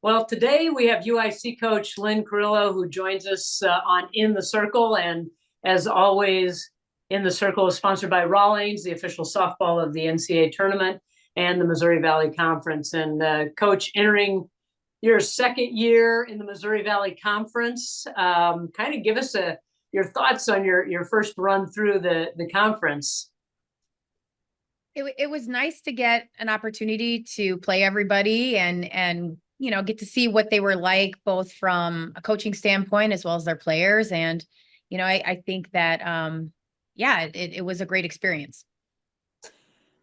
Well, today we have UIC coach Lynn Curylo who joins us on In the Circle. And as always, In the Circle is sponsored by Rawlings, the official softball of the NCAA tournament and the Missouri Valley Conference. And coach, entering your second year in the Missouri Valley Conference, kind of give us your thoughts on your first run through the conference. It was nice to get an opportunity to play everybody and get to see what they were like, both from a coaching standpoint as well as their players. And I think that it was a great experience.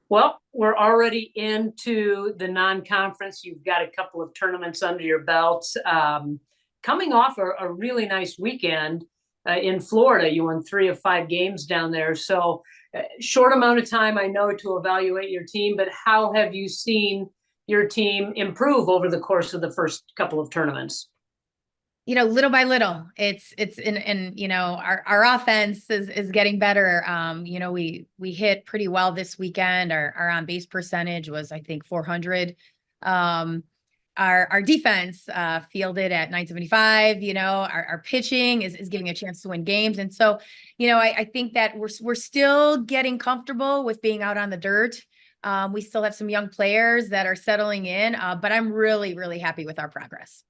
Well, we're already into the non-conference. You've got a couple of tournaments under your belt. Coming off a really nice weekend in Florida, you won 3 of 5 games down there. So short amount of time, I know, to evaluate your team, but how have you seen your team improve over the course of the first couple of tournaments? Little by little, it's our offense is getting better. We hit pretty well this weekend. Our on base percentage was, I think, 400. Our defense fielded at 975. Our pitching is giving a chance to win games. And so, I think that we're still getting comfortable with being out on the dirt. We still have some young players that are settling in, but I'm really, really happy with our progress.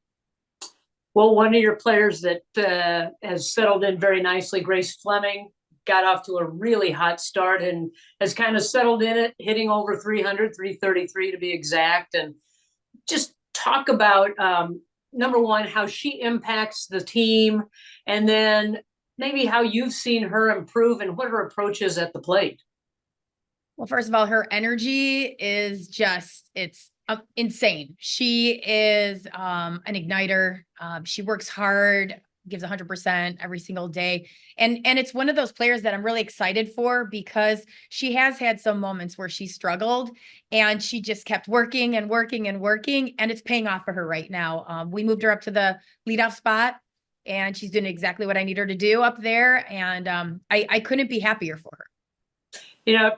Well, one of your players that has settled in very nicely, Grace Fleming, got off to a really hot start and has kind of settled in it, hitting over 300, 333 to be exact. And just talk about, number one, how she impacts the team, and then maybe how you've seen her improve and what her approach is at the plate. Well, first of all, her energy is it's insane. She is an igniter. She works hard, gives 100% every single day. And it's one of those players that I'm really excited for, because she has had some moments where she struggled and she just kept working and working and working, and it's paying off for her right now. We moved her up to the leadoff spot, and she's doing exactly what I need her to do up there. And I couldn't be happier for her.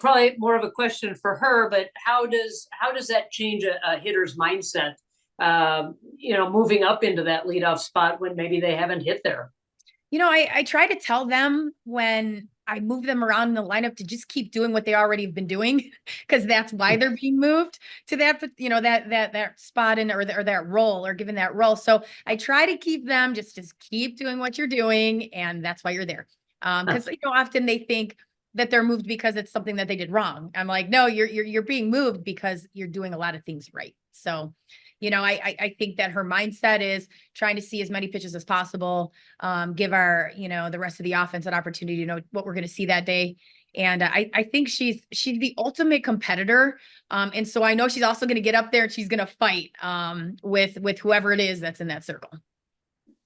Probably more of a question for her, but how does that change a hitter's mindset? Moving up into that leadoff spot when maybe they haven't hit there. I try to tell them when I move them around in the lineup to just keep doing what they already have been doing, because that's why they're being moved to that, that spot or that role, or given that role. So I try to keep them just keep doing what you're doing, and that's why you're there. Because often they think that they're moved because it's something that they did wrong. I'm like, no, you're being moved because you're doing a lot of things right. So, I think that her mindset is trying to see as many pitches as possible, give our, the rest of the offense an opportunity to know what we're going to see that day. And I think she's the ultimate competitor. And so I know she's also going to get up there and she's going to fight with whoever it is that's in that circle.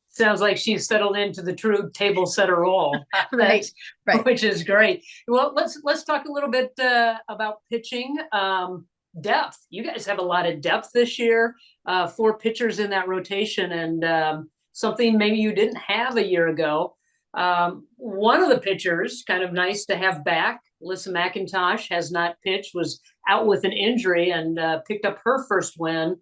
Sounds like she's settled into the true table setter role. Right. Which is great. Well, let's talk a little bit about pitching. Depth. You guys have a lot of depth this year. 4 pitchers in that rotation, and something maybe you didn't have a year ago. One of the pitchers, kind of nice to have back, Alyssa McIntosh, has not pitched, was out with an injury, and picked up her first win.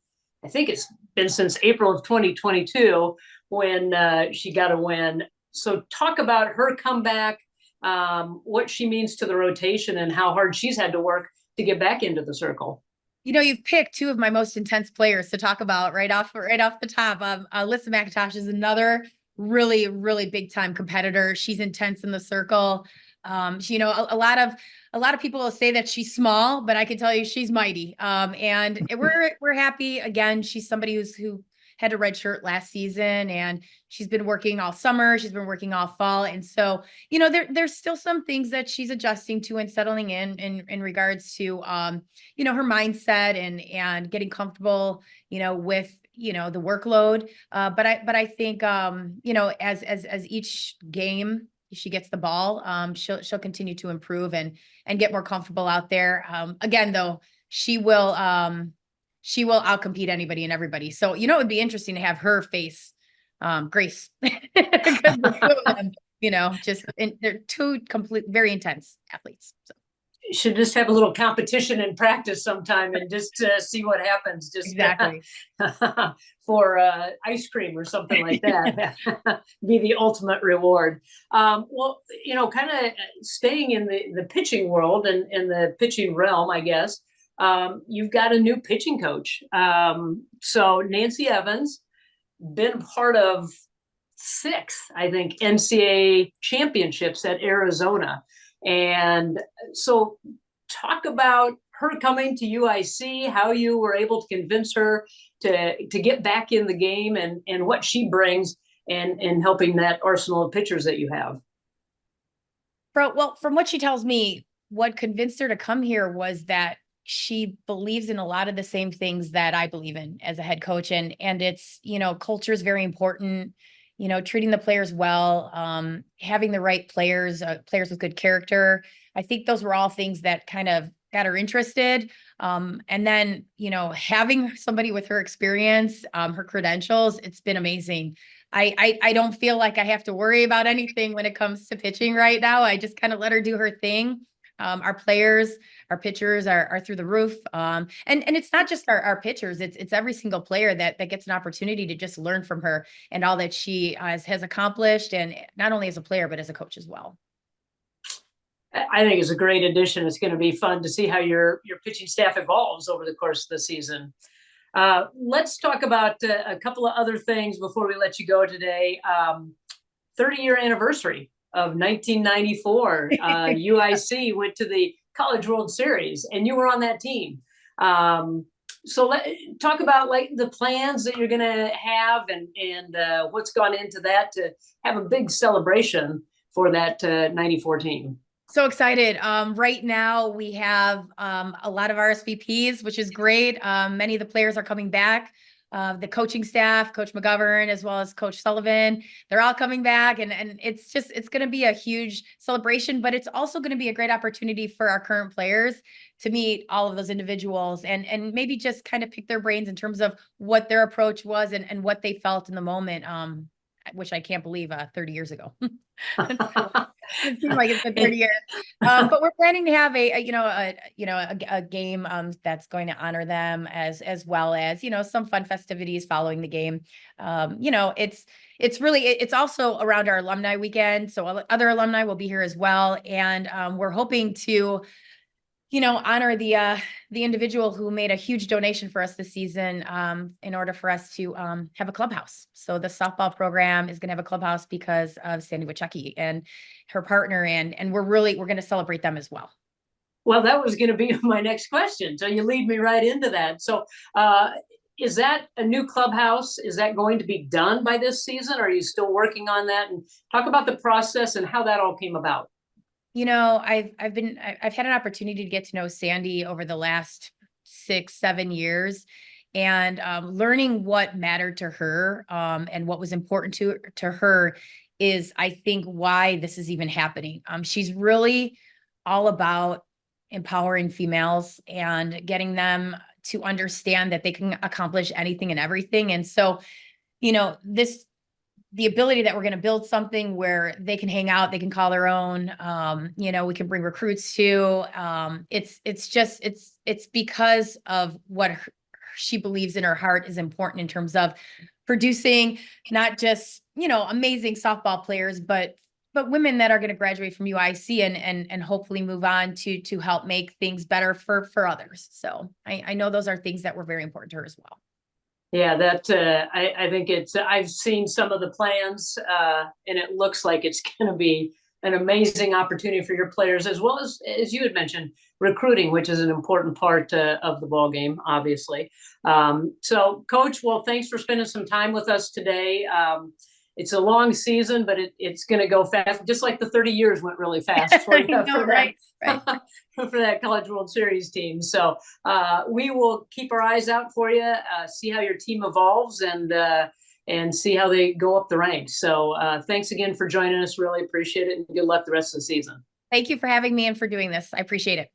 I think it's been since April of 2022 when she got a win. So talk about her comeback, what she means to the rotation, and how hard she's had to work to get back into the circle. You've picked 2 of my most intense players to talk about right off the top. Alyssa McIntosh is another really, really big time competitor. She's intense in the circle. A lot of people will say that she's small, but I can tell you she's mighty. And we're happy. Again, she's somebody who had a red shirt last season, and she's been working all summer. She's been working all fall. And so, there's still some things that she's adjusting to and settling in regards to, her mindset and getting comfortable, with, the workload. But I think, as each game she gets the ball, she'll continue to improve and get more comfortable out there. Again, though, she will outcompete anybody and everybody. So, it would be interesting to have her face Grace, because the 2 of them, they're 2 very intense athletes. So. should just have a little competition in practice sometime and just see what happens. Just Exactly. for ice cream or something like that. Be the ultimate reward. Well, kind of staying in the pitching world and in the pitching realm, I guess. You've got a new pitching coach. So Nancy Evans, been part of six, I think, NCAA championships at Arizona. And so talk about her coming to UIC, how you were able to convince her to get back in the game, and what she brings and helping that arsenal of pitchers that you have. Well, from what she tells me, what convinced her to come here was that she believes in a lot of the same things that I believe in as a head coach. And it's, culture is very important, treating the players well, having the right players, players with good character. I think those were all things that kind of got her interested. And then, having somebody with her experience, her credentials, it's been amazing. I don't feel like I have to worry about anything when it comes to pitching right now. I just kind of let her do her thing. Our players, our pitchers are through the roof. And it's not just our pitchers, it's every single player that gets an opportunity to just learn from her and all that she has accomplished, and not only as a player, but as a coach as well. I think it's a great addition. It's going to be fun to see how your pitching staff evolves over the course of the season. Let's talk about a couple of other things before we let you go today. 30-year anniversary of 1994. UIC went to the College World Series, and you were on that team. So talk about like the plans that you're going to have and what's gone into that to have a big celebration for that 94 team. So excited. Right now we have a lot of RSVPs, which is great. Many of the players are coming back. The coaching staff, Coach McGovern, as well as Coach Sullivan, they're all coming back. And it's going to be a huge celebration, but it's also going to be a great opportunity for our current players to meet all of those individuals and maybe just kind of pick their brains in terms of what their approach was and what they felt in the moment. Which I can't believe 30 years ago. It seems like it's been 30 years. But we're planning to have a game that's going to honor them as well as, some fun festivities following the game. It's also around our alumni weekend. So other alumni will be here as well. And we're hoping to honor the individual who made a huge donation for us this season in order for us to have a clubhouse. So the softball program is going to have a clubhouse because of Sandy Wachecki and her partner, and we're going to celebrate them as well. Well, that was going to be my next question. So you lead me right into that. So is that a new clubhouse? Is that going to be done by this season? Or are you still working on that? And talk about the process and how that all came about. I've had an opportunity to get to know Sandy over the last 6-7 years, and learning what mattered to her and what was important to her is, I think, why this is even happening. She's really all about empowering females and getting them to understand that they can accomplish anything and everything. And so, the ability that we're going to build something where they can hang out, they can call their own, we can bring recruits to, it's because of what she believes in her heart is important in terms of producing not just, amazing softball players, but women that are going to graduate from UIC and hopefully move on to help make things better for others. So I know those are things that were very important to her as well. Yeah, that I think I've seen some of the plans and it looks like it's going to be an amazing opportunity for your players, as well as you had mentioned, recruiting, which is an important part of the ball game, obviously. So, Coach, well, thanks for spending some time with us today. It's a long season, but it's going to go fast, just like the 30 years went really fast for you. Right. For that College World Series team. So we will keep our eyes out for you, see how your team evolves and see how they go up the ranks. So thanks again for joining us. Really appreciate it. And good luck the rest of the season. Thank you for having me and for doing this. I appreciate it.